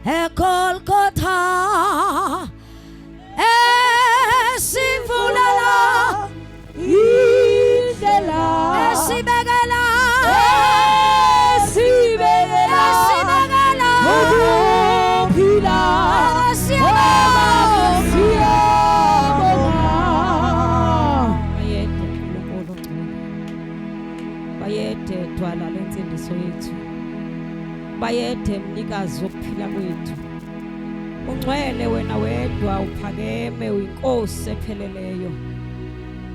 eGolgotha esivulela indlela esibekela ukuphila bayede dwala lensindiso yethu, bayede mnikazi wokuphila kwethu. Ungcwele wena wedwa uphakeme, uyinkosi epheleleyo.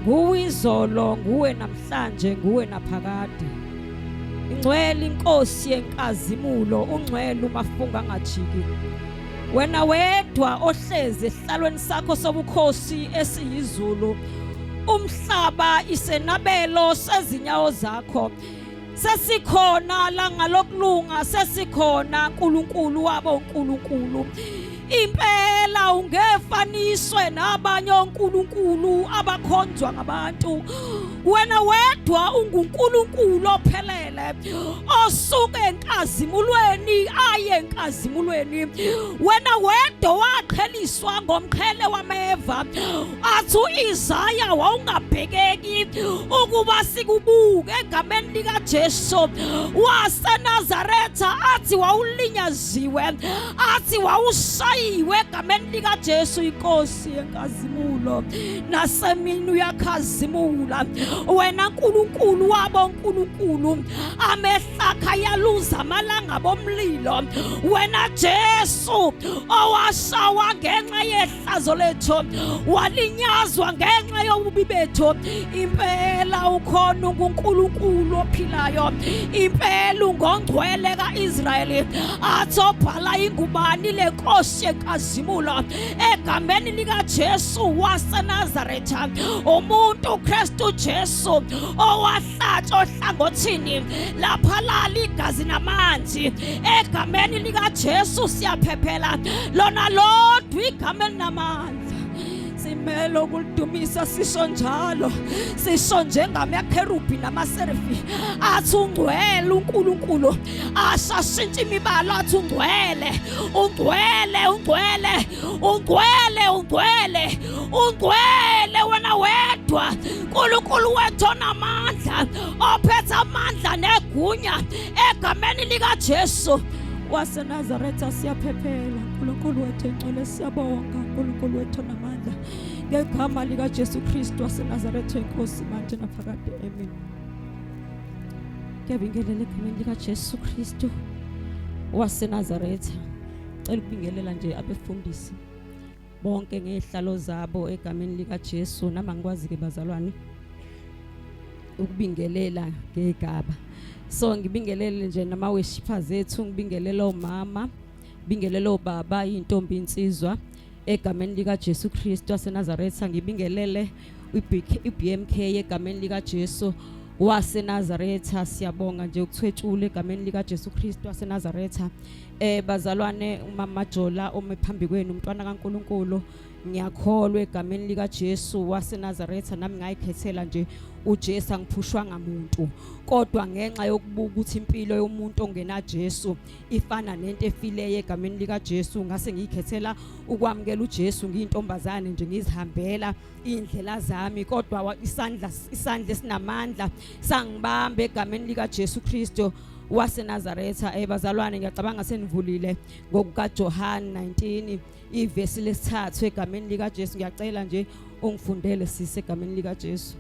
Nguwe izolo, nguwe namhlanje, nguwe naphakade. Ingcwele inkosi yenkazimulo, ungcwele umafunga angajiki. Wena wedwa ohlezi esihlalweni sakho sobukhosi esiyizulu, umhlaba isenabelo sezinyawo zakho. Sesikhona la ngalokulunga, sesikhona uNkulunkulu wabo uNkulunkulu. Impela ungefaniswe nabanye onkulunkulu abakhonzwa ngabantu. Wena wedwa unguNkulunkulu ophelele, osuke enkazimulweni aye enkazimulweni. Wena wedwa waqheliswa ngomqhele wameva, athi uIsaya wawungabhekeki ukuba sikubuke egameni likaJesu waseNazaretha, athi wawulinyaziwe, athi wawushayiwe egameni likaJesu. Inkosi yenkazimulo nasemini uyakhazimula. Wena Nkulunkulu wabo Nkulunkulu, amehlakha yaluza amalanga bomlilo. Wena Jesu owashawa ngenxa yehlazo lethu, walinyazwa ngenxa yobubi bethu. Impela ukhona uNkulunkulu ophilayo, impela ungongcwele kaIsrayeli. Athi obhala ingubani lenkosi yenkazimulo egameni likaJesu waseNazaretha, umuntu uKristu Jesu owahlatshwa ohlangothini lapha lali igazi namanzi. Egameni likaJesu siyaphephela, lona lodwa igameni namandla. Simele ukulidumisa, sisho njalo, sisho njengamakherubhi namaserafi, athi ungcwele uNkulunkulu. Ashashintsha imibala, athi ungcwele, ungcwele, ungcwele, ungcwele, ungcwele, ungcwele wena wedwa Nkulunkulu wethu onamandla, ophethe amandla negunya. Egameni likaJesu waseNazaretha siyaphephela. Nkulunkulu wethu engcwele siyabonga, Nkulunkulu wethu onamandla, ngegama likaJesu Kristu waseNazaretha, inkosi manje naphakade. Amen. Ngiyabingelela egameni likaJesu Kristu waseNazaretha. Cela ukubingelela nje abefundisi bonke ngehlalo zabo egameni likaJesu. Nama ngikwazi ke bazalwane ukubingelela ngegaba. So ngibingelele nje nama worshippers ethu, ngibingelela omama, ngibingelela obaba, intombi insizwa egameni likaJesu Kristu waseNazaretha. Ngibingelele iBMK egameni likaJesu waseNazaretha. Siyabonga nje ukuthwetshula egameni likaJesu Kristu waseNazaretha. Bazalwane, umama Jola omephambi kwenu, umntwana kaNkulunkulu, ngiyakholwa egameni likaJesu waseNazaretha nami ngayikhethela nje uJesu, angiphushwa ngamuntu, kodwa ngenxa yokubuka ukuthi impilo yomuntu ongena Jesu ifana nento efileyo egameni likaJesu, ngase ngiyikhethela ukwamukela uJesu ngiyintombazane nje ngizihambela indlela zami, kodwa isandla esinamandla sangibamba egameni likaJesu Kristu waseNazaretha. Bazalwane, ngiyacabanga senivulile ngokukaJohana 19 ivesi lesithathu egameni likaJesu. Ngiyacela nje ungifundele sise egameni likaJesu.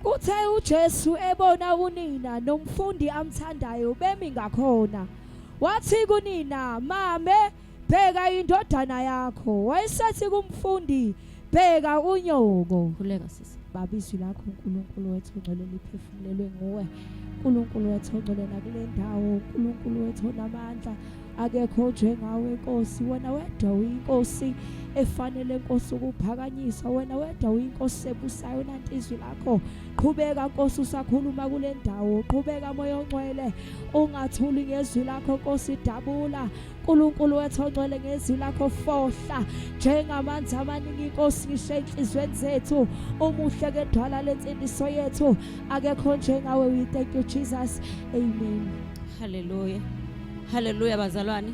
Kuthe uJesu ebona unina nomfundi amthandayo bemi ngakhona, wathi kunina, mame, bheka indodana yakho. Wayesethi kumfundi, bheka unyoko. Khuleka sisi. Baba, izwi lakho uNkulunkulu wethu ongcwele liphefumulelwe nguwe. uNkulunkulu wethu ongcwele nakule ndawo, uNkulunkulu wethu onamandla, akekho njengawe Nkosi. Wena wedwa uyinkosi efanele Nkosi ukuphakanyiswa, wena wedwa uyinkosi ebusayo. Nanti izwi lakho, qhubeka Nkosi usakhuluma kule ndawo, qhubeka Moya Ongcwele, ungathuli ngezwi lakho Nkosi, dabula uNkulunkulu wethu ongcwele ngezwi lakho, fohla njengamanzi amaningi Nkosi, ngisho enhlizweni zethu. Umuhle ke dwala lensindiso yethu, akekho njengawe. We thank you Jesus. Amen. Hallelujah. Haleluya bazalwane.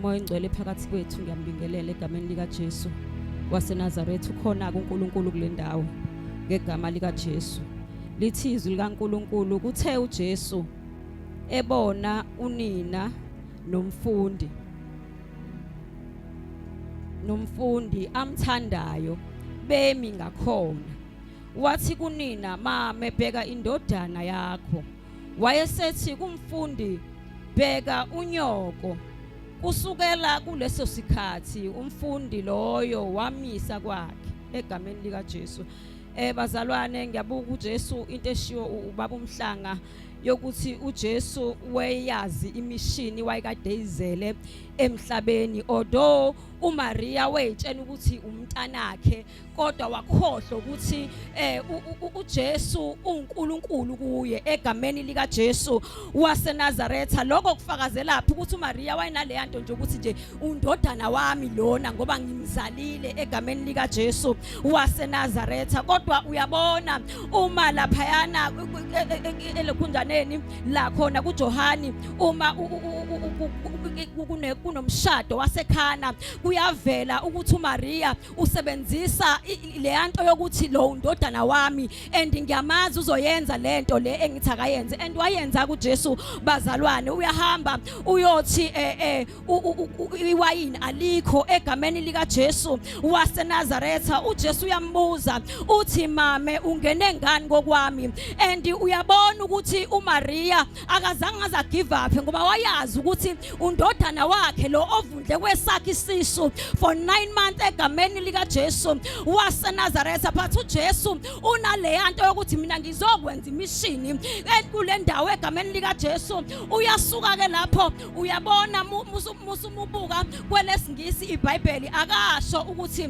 Moya ngcwele phakathi kwethu ngiyambingelela egameni lika Jesu waseNazaretha. Ukhona kuNkulunkulu kule ndawo ngegama lika Jesu. Lithi izwi likaNkulunkulu kuthe uJesu ebona unina nomfundi amthandayo bemi ngakhona, wathi kunina, mama bheka indodana yakho. Wayesethi kumfundi, bheka unyoko. Kusukela kuleso sikhathi umfundi loyo wamisa kwakhe egameni lika Jesu. Bazalwane, ngiyabuka uJesu into eshiwo ubaba uMhlanga yokuthi uJesu wayazi imishini wayekade izele emhlabeni. Although uMaria wayetshena ukuthi umntanakhe, kodwa wakhohlwa ukuthi uJesu uNkulunkulu kuye egameni lika Jesu waseNazaretha. Lokho kufakazela lapho ukuthi uMaria wayenale yanto nje ukuthi nje undodana wami lona ngoba ngimzalile egameni lika Jesu waseNazaretha. Kodwa uyabona uma laphayana elekhunjaneni la khona kuJohani, uma kunomshado waseKhana, kuyavela ukuthi uMaria usebenzisa leyanto yokuthi lo undodana wami and ngiyamazi uzoyenza lento le engithi akayenze, and wayenza kuJesu. Bazalwane, uyahamba uyothi iwayini alikho egameni lika Jesu waseNazaretha. uJesu uyambuza uthi, mame ungene ngani kokwami? And uyabona ukuthi uMaria akazange aza give up ngoba wayazi ukuthi undodana wakhe lo ovundle kwesakhe isisu for 9 months egameni lika Jesu waseNazaretha. But uJesu unale yanto yokuthi mina ngizokwenza imishini kule ndawo egameni lika Jesu. Uyasuka ke lapho, uyabona musumubuka kwelesingisi iBhayibheli akasho ukuthi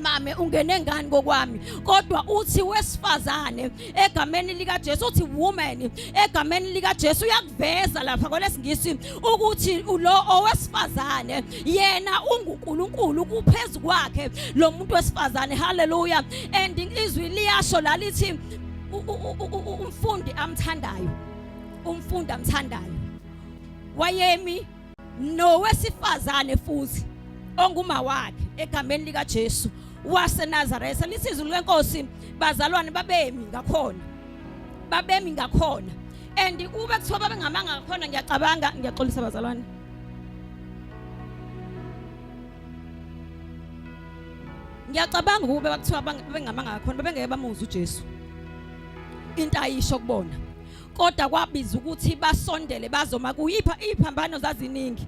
mame ungene ngani kokwami, kodwa uthi wesifazane egameni lika Jesu, uthi woman egameni lika Jesu. Uyakuveza lapha kwelesingisi ukuthi lo owesifazane yena unguNkulunkulu kuphezulu kwakhe lo muntu wesifazane. Haleluya. And izwi liyasho lalithi umfundi amthandayo wayemi nowesifazane futhi onguma wakhe egameni lika Jesu waseNazaretha. Lithi izwi lenkosi, bazalwane, babemi ngakhona. And ube kuthiwa babengamanga ngakhona, ngiyaxolisa bazalwane, ngiyacabanga ukube bakuthiwa babengamanga ngakhona babengeke bamuza uJesu into ayisho kubona, kodwa kwabiza ukuthi basondele bazoma kuyipha iphambano zaziningi.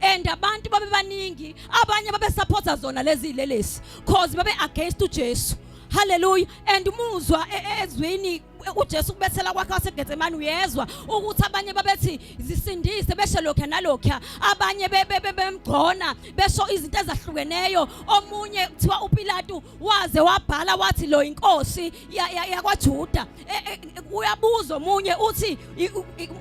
And abantu babe baningi, abanye babe supporta zona lezi lelesi cause babe against uJesu. Hallelujah. And umuzwa ezweni uJesu kubethela kwakhe waseGetsemane, uyezwa ukuthi abanye babethi zisindise besho lokho nalokho, abanye bemgcona besho izinto ezahlukeneyo. Omunye kuthiwa uPilate waze wabhala wathi lo inkosi yakwaJuda. Uyabuza omunye uthi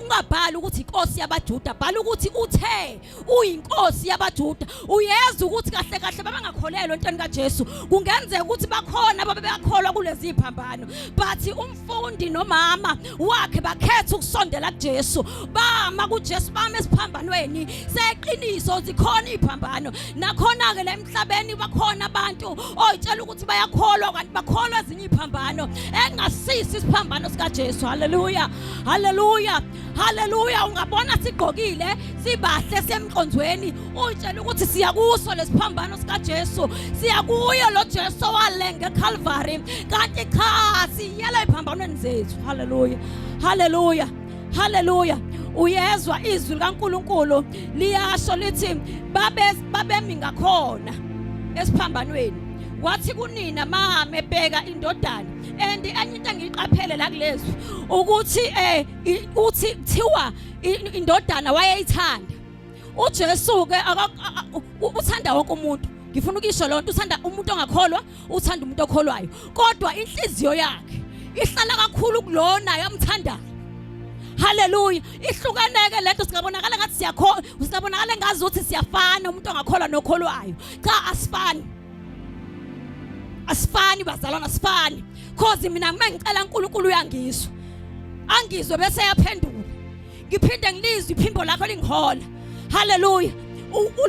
ungabhala ukuthi inkosi yabaJuda, bhala ukuthi uthe uyinkosi yabaJuda. Uyezwa ukuthi kahle kahle babengakholelwa entweni kaJesu. Kungenzeka ukuthi bakhona babekholwa kulezi iphambano, but umfundi nomama wakhe bakhetha ukusondela kuJesu. Bama kuJesu, bama esiphambanweni seqiniso zikhona iphambano. Nakhona ke la emhlabeni bakhona abantu oyitshela ukuthi bayakholwa kanti bakholwa ezinye iphambano engasisi isiphambano sika Jesu. Haleluya, haleluya, haleluya. Ungabona sigqokile sibahle semqonzweni, uyitshela ukuthi siyakuso lesiphambano sika Jesu, siyakuyo lo Jesu walenga eCalvary, kanti cha siyela iphambanweni zethu. Haleluya, haleluya, haleluya. Uyezwa izwi likaNkulunkulu liyasho lithi babemi ngakhona esiphambanweni. Wathi kunina, mama bheka indodana. And enye into engiqaphele la kulezwi ukuthi uthi kuthiwa indodana wayeyithanda. uJesu ke uthanda wonke umuntu. Ngifuna ukisho lonto, uthanda umuntu ongakholwa, uthanda umuntu okholwayo, kodwa inhliziyo yakhe ihlala kakhulu kulona yamthandayo. Haleluya. Ihlukaneke lento, singabonakala ngathi siyakholwa, singabonakala ngazi ukuthi siyafana umuntu ongakholwa nokholwayo. Cha, asifani bazalwana, asifani. Cause mina ngicela uNkulunkulu uyangizwa, angizwe bese yaphendula. ngiphinde ngilizwe iphimbo lakho lingihola. Hallelujah.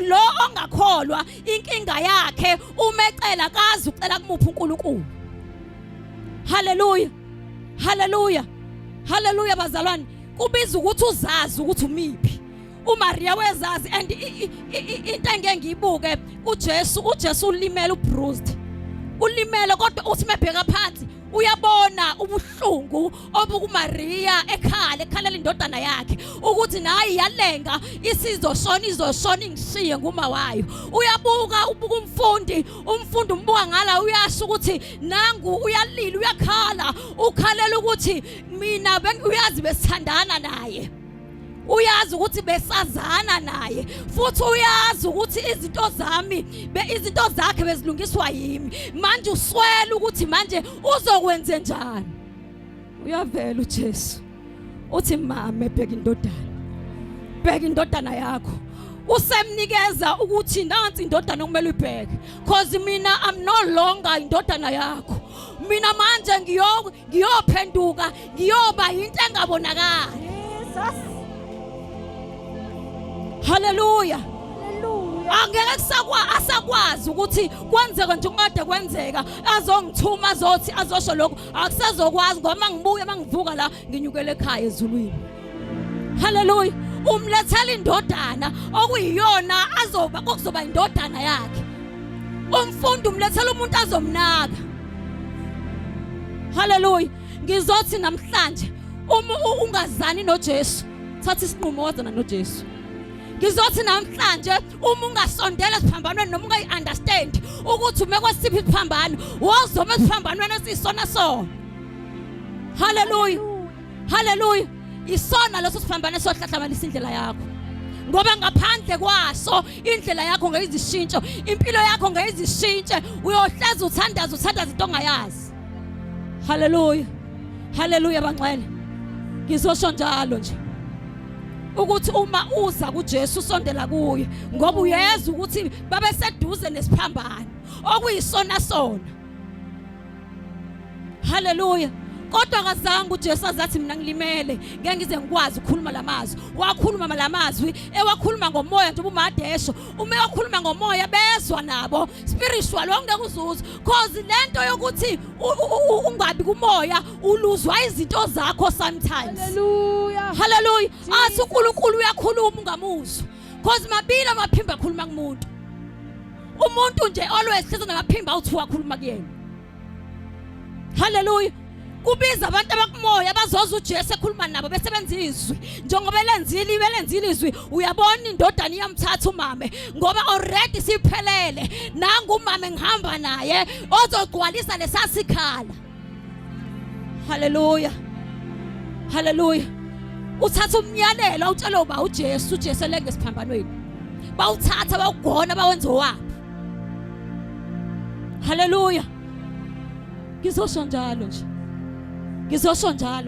Lo ongakholwa inkinga yakhe umecela kazi ucela kumuphi uNkulunkulu. Hallelujah. Hallelujah. Hallelujah bazalwane. Kubiza ukuthi uzazi ukuthi umiphi. uMaria wezazi and into engeke ngiyibuke uJesu ulimele ubruised. Ulimele kodwa uthi mebheka phansi uyabona ubuhlungu obukuMaria ekhalela indodana yakhe ukuthi nayi yalenga izoshona ingishiye nguma wayo. Uyabuka umfundi umbuka ngala uyasho ukuthi nangu uyalila uyakhala ukhalela ukuthi mina uyazi besithandana naye. Uyazi ukuthi besazana naye futhi uyazi ukuthi izinto zakhe bezilungiswa yimi. Manje uswela ukuthi manje uzokwenza njani. Uyavela uJesu uthi mama bheka indodana yakho. Usemnikeza ukuthi nansi indodana kumele uyibheke because mina I'm no longer indodana yakho. Mina manje ngiyophenduka ngiyoba into engabonakala. Jesus. Hallelujah. Hallelujah. Angeke asakwazi ukuthi kwenzeka nje kade kwenzeka azongithuma azothi azosho lokho akusazokwazi ngoba mangivuka la nginyukele ekhaya ezulwini. Hallelujah. Umlethela indodana okuyiyona kuzoba indodana yakhe. Umfundi umlethela umuntu azomnaka. Hallelujah. Ngizothi namhlanje ungazani noJesu thatha isinqumo wazana noJesu. Ngizothi namhlanje ungasondela esiphambanweni noma ungayi-understand ukuthi ume kwesiphi isiphambano wozoma esiphambanweni esiyisona sona. Hallelujah. Hallelujah. Isona leso siphambano esohlahlamalisa indlela yakho ngoba ngaphandle kwaso indlela yakho ngeyizishintsho impilo yakho ngeyizishintshe uyohleza uthandaza into ongayazi. Hallelujah. Hallelujah bangcwele. Ngizosho njalo nje ukuthi uma uza kuJesu usondela kuye ngoba uyeza ukuthi babe seduze nesiphambano okuyisona sona. Hallelujah. Kodwa kazange uJesu azathi mina ngilimele ngeke ngize ngikwazi ukukhuluma lamazwi. Wakhuluma lamazwi ewakhuluma ngomoya nje uMadesho uma ewakhuluma ngomoya bezwa nabo spiritual ongeke uzuze cause lento yokuthi ungabi kumoya uluzwa izinto zakho sometimes. Hallelujah. Hallelujah. Athi uNkulunkulu uyakhuluma ungamuzwa cause mabili amaphimbo akhuluma kumuntu. Umuntu nje always hleze namaphimbo awuthi wakhuluma kuyena. Hallelujah. Kubiza abantu abakumoya bazoza uJesu ekhuluma nabo besebenza izwi njengoba belenzile izwi uyabona indodana iyamthatha umame ngoba already siphelele nangu umame ngihamba naye ozogcwalisa lesasikhala. Hallelujah. Hallelujah. Uthatha umnyalelo awutshela uba uJesu elenge esiphambanweni bawuthatha bawugona bawenza owaphi. Hallelujah. Ngizosho njalo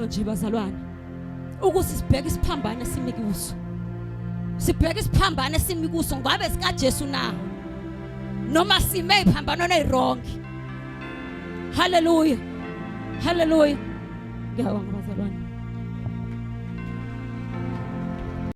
nje bazalwane ukuthi sibheke isiphambano esimikuso. Sibheke isiphambano esimikuso ngabe sikaJesu na noma sime iphambano neyirongi. Hallelujah. Hallelujah. Ngiyabonga.